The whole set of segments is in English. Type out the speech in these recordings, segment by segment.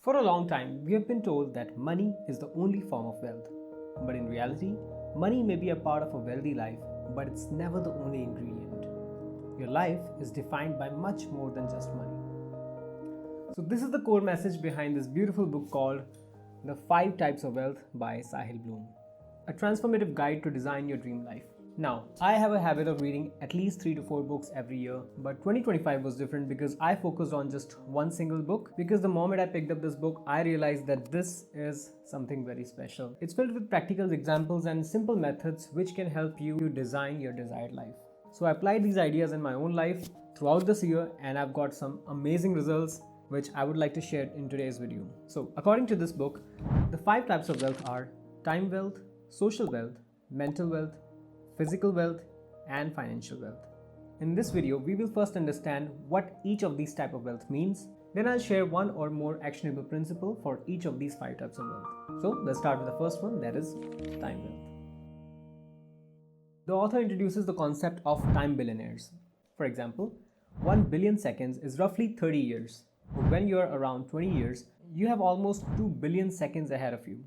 For a long time, we have been told that money is the only form of wealth. But in reality, money may be a part of a wealthy life, but it's never the only ingredient. Your life is defined by much more than just money. So, this is the core message behind this beautiful book called The 5 Types of Wealth by Sahil Bloom, a transformative guide to design your dream life. Now, I have a habit of reading at least 3 to 4 books every year, but 2025 was different because I focused on just one single book. Because the moment I picked up this book, I realized that this is something very special. It's filled with practical examples and simple methods which can help you design your desired life. So I applied these ideas in my own life throughout this year, and I've got some amazing results which I would like to share in today's video. So, according to this book, the 5 types of wealth are time wealth, social wealth, mental wealth, physical wealth, and financial wealth. In this video, we will first understand what each of these types of wealth means. Then I'll share one or more actionable principle for each of these 5 types of wealth. So let's start with the first one, that is time wealth. The author introduces the concept of time billionaires. For example, 1 billion seconds is roughly 30 years. But when you're around 20 years, you have almost 2 billion seconds ahead of you.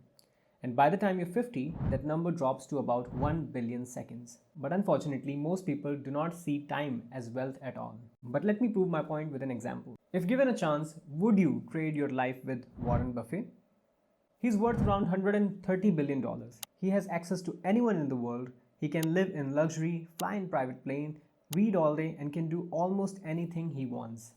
And by the time you're 50, that number drops to about 1 billion seconds. But unfortunately, most people do not see time as wealth at all. But let me prove my point with an example. If given a chance, would you trade your life with Warren Buffett? He's worth around $130 billion. He has access to anyone in the world. He can live in luxury, fly in private plane, read all day, and can do almost anything he wants.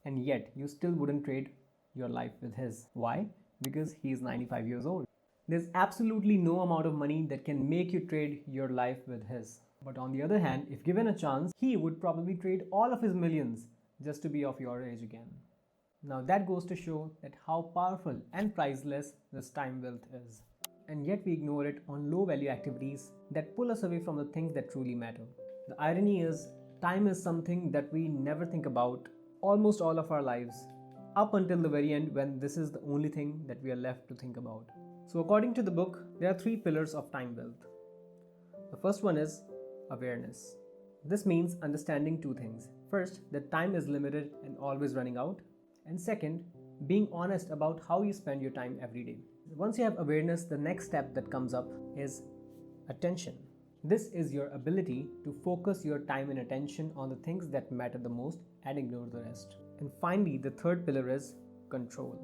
And yet, you still wouldn't trade your life with his. Why? Because he is 95 years old. There's absolutely no amount of money that can make you trade your life with his. But on the other hand, if given a chance, he would probably trade all of his millions just to be of your age again. Now that goes to show that how powerful and priceless this time wealth is. And yet we ignore it on low value activities that pull us away from the things that truly matter. The irony is, time is something that we never think about almost all of our lives, up until the very end when this is the only thing that we are left to think about. So according to the book, there are 3 pillars of time wealth. The first one is awareness. This means understanding 2 things. First, that time is limited and always running out. And second, being honest about how you spend your time every day. Once you have awareness, the next step that comes up is attention. This is your ability to focus your time and attention on the things that matter the most and ignore the rest. And finally, the third pillar is control.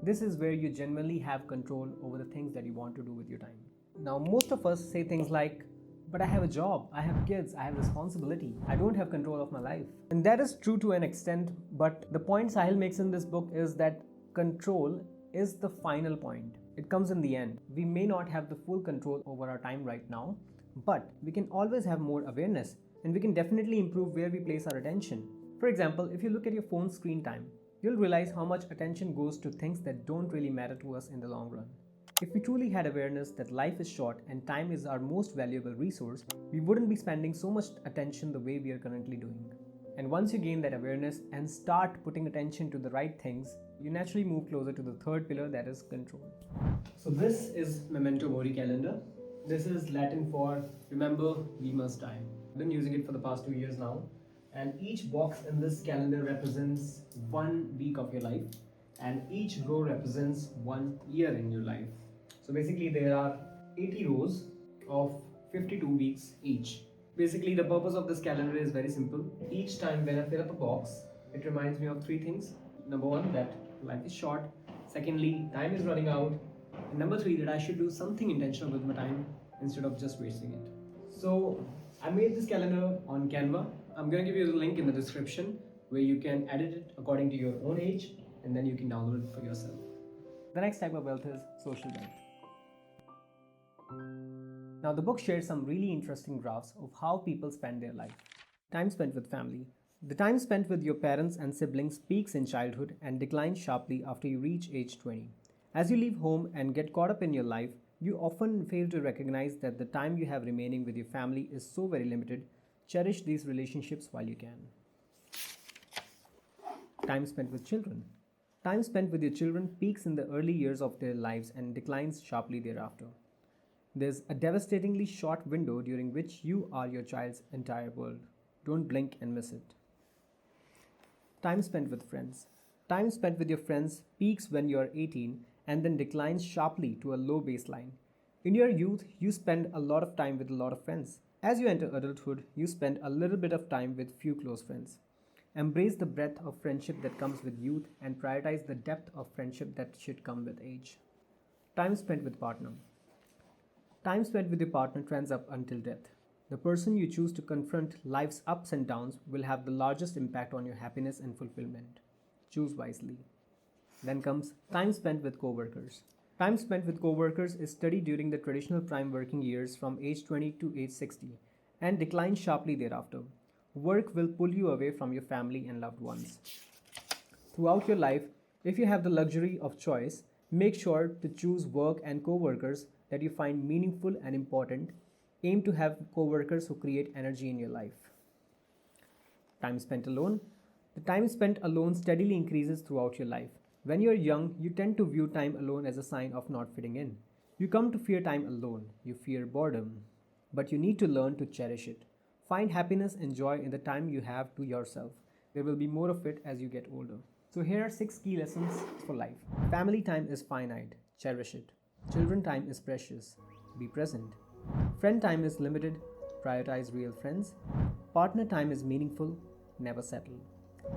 This is where you genuinely have control over the things that you want to do with your time. Now, most of us say things like, but I have a job, I have kids, I have responsibility, I don't have control of my life. And that is true to an extent, but the point Sahil makes in this book is that control is the final point. It comes in the end. We may not have the full control over our time right now, but we can always have more awareness, and we can definitely improve where we place our attention. For example, if you look at your phone screen time, you'll realize how much attention goes to things that don't really matter to us in the long run. If we truly had awareness that life is short and time is our most valuable resource, we wouldn't be spending so much attention the way we are currently doing. And once you gain that awareness and start putting attention to the right things, you naturally move closer to the third pillar, that is control. So this is Memento Mori calendar. This is Latin for remember we must die. I've been using it for the past 2 years now. And each box in this calendar represents 1 week of your life, and each row represents 1 year in your life. So basically there are 80 rows of 52 weeks each. Basically the purpose of this calendar is very simple. Each time when I fill up a box, it reminds me of 3 things. Number 1, that life is short. Secondly, time is running out. And number 3, that I should do something intentional with my time instead of just wasting it. So I made this calendar on Canva. I'm going to give you the link in the description where you can edit it according to your own age, and then you can download it for yourself. The next type of wealth is social wealth. Now the book shares some really interesting graphs of how people spend their life. Time spent with family. The time spent with your parents and siblings peaks in childhood and declines sharply after you reach age 20. As you leave home and get caught up in your life, you often fail to recognize that the time you have remaining with your family is so very limited. Cherish these relationships while you can. Time spent with children. Time spent with your children peaks in the early years of their lives and declines sharply thereafter. There's a devastatingly short window during which you are your child's entire world. Don't blink and miss it. Time spent with friends. Time spent with your friends peaks when you are 18 and then declines sharply to a low baseline. In your youth, you spend a lot of time with a lot of friends. As you enter adulthood, you spend a little bit of time with few close friends. Embrace the breadth of friendship that comes with youth and prioritize the depth of friendship that should come with age. Time spent with partner. Time spent with your partner trends up until death. The person you choose to confront life's ups and downs will have the largest impact on your happiness and fulfillment. Choose wisely. Then comes time spent with coworkers. Time spent with coworkers is studied during the traditional prime working years from age 20 to age 60 and declines sharply thereafter. Work will pull you away from your family and loved ones. Throughout your life, if you have the luxury of choice, make sure to choose work and co-workers that you find meaningful and important. Aim to have co-workers who create energy in your life. Time spent alone. The time spent alone steadily increases throughout your life. When you're young, you tend to view time alone as a sign of not fitting in. You come to fear time alone. You fear boredom. But you need to learn to cherish it. Find happiness and joy in the time you have to yourself. There will be more of it as you get older. So here are 6 key lessons for life. Family time is finite. Cherish it. Children time is precious. Be present. Friend time is limited. Prioritize real friends. Partner time is meaningful. Never settle.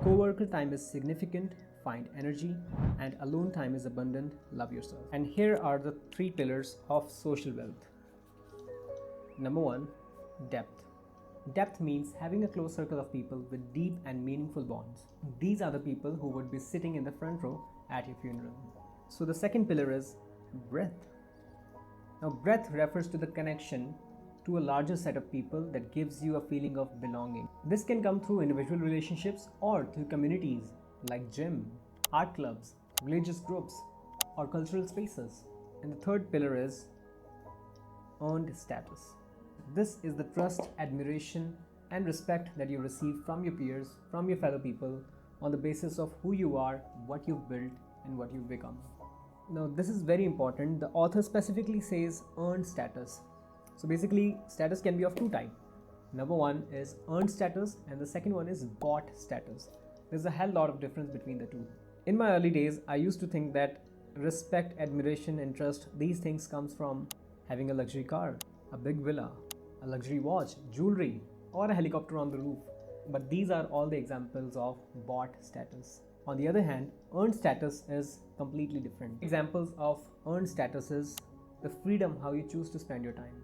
Co-worker time is significant. Find energy. And alone time is abundant. Love yourself. And here are the 3 pillars of social wealth. Number 1, depth. Depth means having a close circle of people with deep and meaningful bonds. These are the people who would be sitting in the front row at your funeral. So the second pillar is breadth. Now, breadth refers to the connection to a larger set of people that gives you a feeling of belonging. This can come through individual relationships or through communities like gym, art clubs, religious groups, or cultural spaces. And the third pillar is earned status. This is the trust, admiration, and respect that you receive from your peers, from your fellow people, on the basis of who you are, what you've built, and what you've become. Now, this is very important. The author specifically says earned status. So basically, status can be of 2 types. Number 1 is earned status, and the second one is bought status. There's a hell lot of difference between the two. In my early days, I used to think that respect, admiration, and trust, these things comes from having a luxury car, a big villa, a luxury watch, jewelry, or a helicopter on the roof. But these are all the examples of bought status. On the other hand, earned status is completely different. Examples of earned status is the freedom how you choose to spend your time,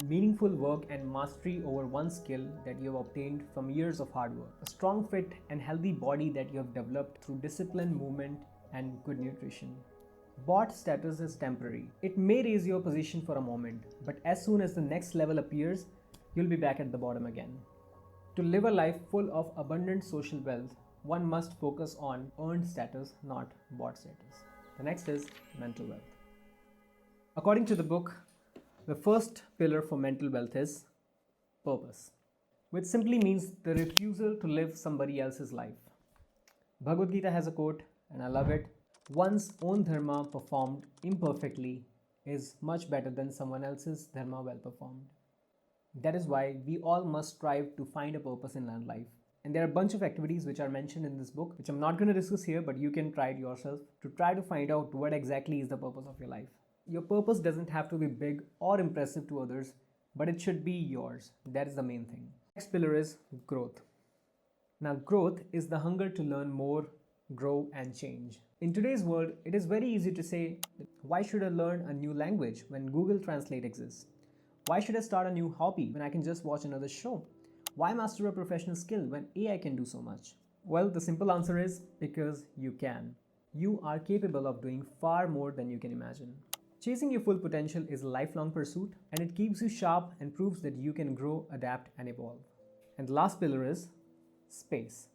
meaningful work and mastery over one skill that you have obtained from years of hard work, a strong fit and healthy body that you have developed through discipline, movement, and good nutrition. Bought status is temporary. It may raise your position for a moment, but as soon as the next level appears, you'll be back at the bottom again. To live a life full of abundant social wealth, one must focus on earned status, not bought status. The next is mental wealth. According to the book, the first pillar for mental wealth is purpose, which simply means the refusal to live somebody else's life. Bhagavad Gita has a quote, and I love it. One's own dharma performed imperfectly is much better than someone else's dharma well performed. That is why we all must strive to find a purpose in our life. And there are a bunch of activities which are mentioned in this book, which I'm not going to discuss here, but you can try it yourself to try to find out what exactly is the purpose of your life. Your purpose doesn't have to be big or impressive to others, but it should be yours. That is the main thing. Next pillar is growth. Now, growth is the hunger to learn more, grow, and change. In today's world, it is very easy to say, why should I learn a new language when Google Translate exists? Why should I start a new hobby when I can just watch another show? Why master a professional skill when AI can do so much? Well, the simple answer is because you can. You are capable of doing far more than you can imagine. Chasing your full potential is a lifelong pursuit, and it keeps you sharp and proves that you can grow, adapt, and evolve. And the last pillar is space,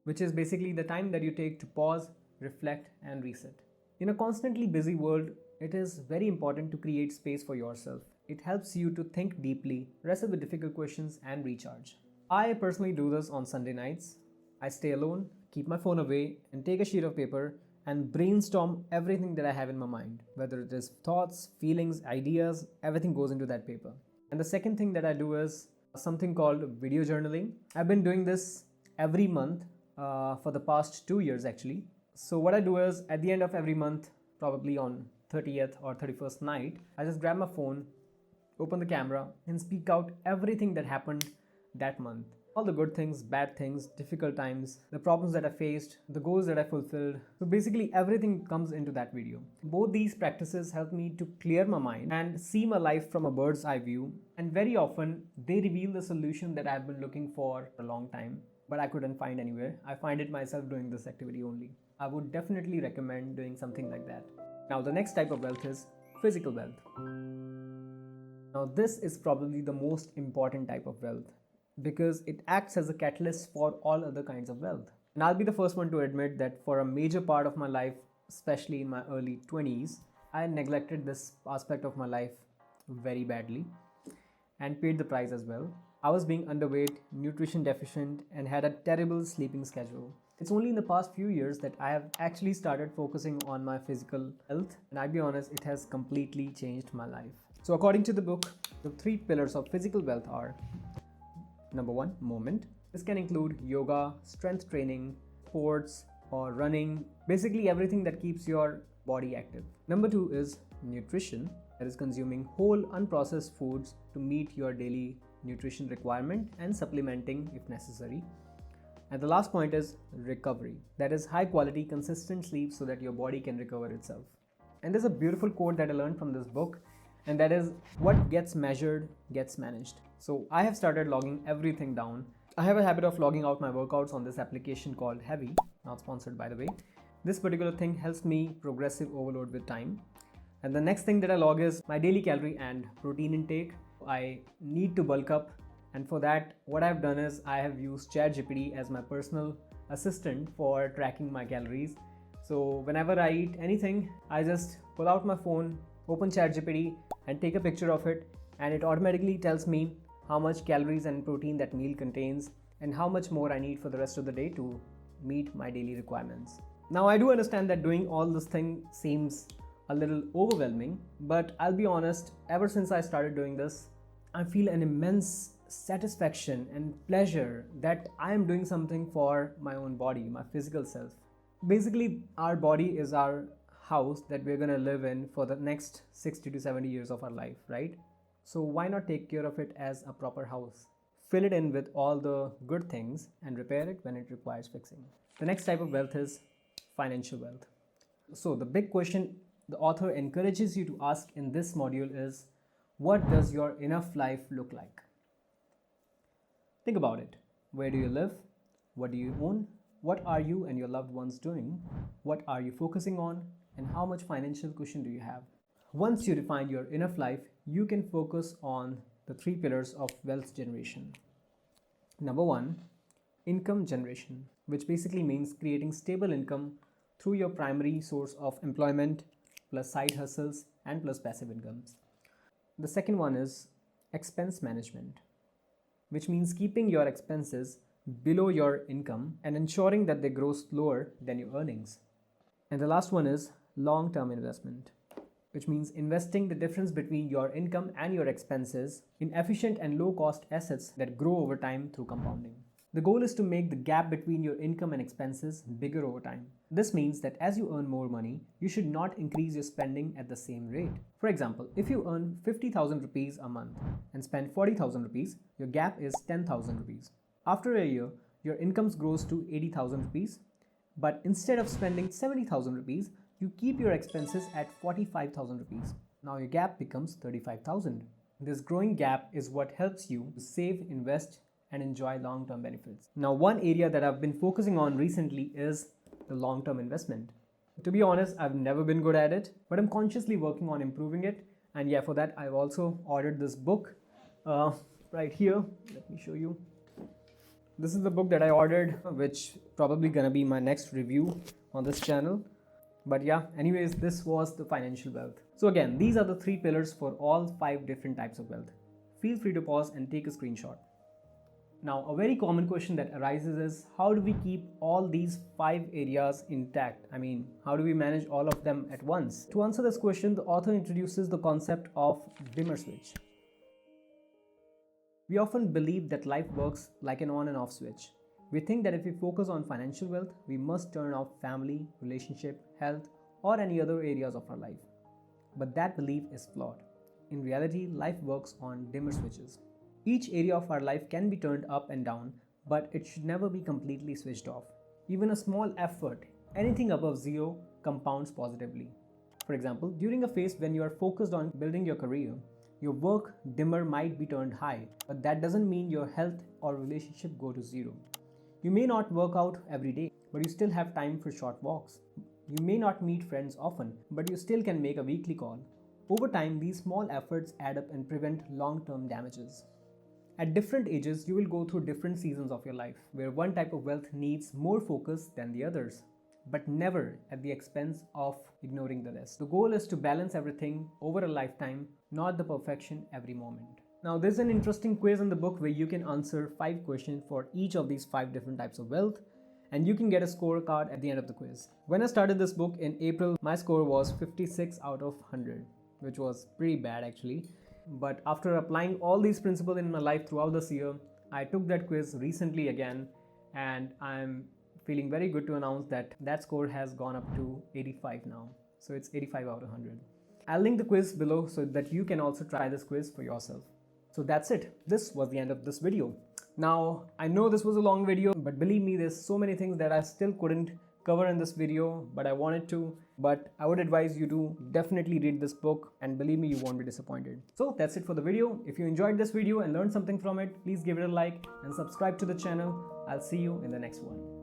which is basically the time that you take to pause, reflect, and reset. In a constantly busy world, it is very important to create space for yourself. It helps you to think deeply, wrestle with difficult questions, and recharge. I personally do this on Sunday nights. I stay alone, keep my phone away, and take a sheet of paper and brainstorm everything that I have in my mind. Whether it is thoughts, feelings, ideas, everything goes into that paper. And the second thing that I do is something called video journaling. I've been doing this every month for the past 2 years actually. So what I do is at the end of every month, probably on 30th or 31st night, I just grab my phone, open the camera, and speak out everything that happened that month. All the good things, bad things, difficult times, the problems that I faced, the goals that I fulfilled. So basically everything comes into that video. Both these practices help me to clear my mind and see my life from a bird's eye view. And very often they reveal the solution that I've been looking for a long time, but I couldn't find anywhere. I find it myself doing this activity only. I would definitely recommend doing something like that. Now the next type of wealth is physical wealth. Now this is probably the most important type of wealth because it acts as a catalyst for all other kinds of wealth. And I'll be the first one to admit that for a major part of my life, especially in my early 20s, I neglected this aspect of my life very badly and paid the price as well. I was being underweight, nutrition deficient, and had a terrible sleeping schedule. It's only in the past few years that I have actually started focusing on my physical health, and I'll be honest, it has completely changed my life. So according to the book, the 3 pillars of physical wealth are: number 1, movement. This can include yoga, strength training, sports, or running, basically everything that keeps your body active. Number 2 is nutrition, that is consuming whole unprocessed foods to meet your daily nutrition requirement and supplementing if necessary. And the last point is recovery, that is high quality consistent sleep so that your body can recover itself. And there's a beautiful quote that I learned from this book, and that is, what gets measured gets managed. So I have started logging everything down. I have a habit of logging out my workouts on this application called Heavy, not sponsored by the way. This particular thing helps me progressive overload with time. And the next thing that I log is my daily calorie and protein intake. I need to bulk up, and for that what I've done is I have used ChatGPT as my personal assistant for tracking my calories. So whenever I eat anything, I just pull out my phone, open ChatGPT and take a picture of it, and it automatically tells me how much calories and protein that meal contains and how much more I need for the rest of the day to meet my daily requirements. Now I do understand that doing all this thing seems a little overwhelming, but I'll be honest, ever since I started doing this, I feel an immense satisfaction and pleasure that I am doing something for my own body, my physical self. Basically, our body is our house that we're gonna live in for the next 60 to 70 years of our life, right? So why not take care of it as a proper house? Fill it in with all the good things and repair it when it requires fixing. The next type of wealth is financial wealth. So the big question the author encourages you to ask in this module is, what does your enough life look like? Think about it. Where do you live? What do you own? What are you and your loved ones doing? What are you focusing on? And how much financial cushion do you have? Once you define your enough life, you can focus on the 3 pillars of wealth generation. Number 1, income generation, which basically means creating stable income through your primary source of employment, plus side hustles, and plus passive incomes. The second one is expense management, which means keeping your expenses below your income and ensuring that they grow slower than your earnings. And the last one is long-term investment, which means investing the difference between your income and your expenses in efficient and low-cost assets that grow over time through compounding. The goal is to make the gap between your income and expenses bigger over time. This means that as you earn more money, you should not increase your spending at the same rate. For example, if you earn 50,000 rupees a month and spend 40,000 rupees, your gap is 10,000 rupees. After a year, your income grows to 80,000 rupees, but instead of spending 70,000 rupees, you keep your expenses at 45,000 rupees. Now your gap becomes 35,000. This growing gap is what helps you to save, invest, and enjoy long-term benefits. Now, one area that I've been focusing on recently is the long-term investment. To be honest, I've never been good at it, but I'm consciously working on improving it. And yeah, for that, I've also ordered this book right here. Let me show you. This is the book that I ordered, which probably gonna be my next review on this channel. But yeah, anyways, this was the financial wealth. So again, these are the 3 pillars for all 5 different types of wealth. Feel free to pause and take a screenshot. Now, a very common question that arises is, how do we keep all these 5 areas intact? I mean, how do we manage all of them at once? To answer this question, the author introduces the concept of dimmer switch. We often believe that life works like an on and off switch. We think that if we focus on financial wealth, we must turn off family, relationship, health, or any other areas of our life. But that belief is flawed. In reality, life works on dimmer switches. Each area of our life can be turned up and down, but it should never be completely switched off. Even a small effort, anything above zero, compounds positively. For example, during a phase when you are focused on building your career, your work dimmer might be turned high, but that doesn't mean your health or relationship go to zero. You may not work out every day, but you still have time for short walks. You may not meet friends often, but you still can make a weekly call. Over time, these small efforts add up and prevent long-term damages. At different ages, you will go through different seasons of your life, where one type of wealth needs more focus than the others, but never at the expense of ignoring the rest. The goal is to balance everything over a lifetime, not the perfection every moment. Now, there's an interesting quiz in the book where you can answer 5 questions for each of these 5 different types of wealth, and you can get a scorecard at the end of the quiz. When I started this book in April, my score was 56 out of 100, which was pretty bad actually. But after applying all these principles in my life throughout this year, I took that quiz recently again, and I'm feeling very good to announce that that score has gone up to 85 now. So it's 85 out of 100. I'll link the quiz below so that you can also try this quiz for yourself. So that's it. This was the end of this video. Now, I know this was a long video, but believe me, there's so many things that I still couldn't cover in this video, but I wanted to. But I would advise you to definitely read this book, and believe me, you won't be disappointed. So that's it for the video. If you enjoyed this video and learned something from it, please give it a like and subscribe to the channel. I'll see you in the next one.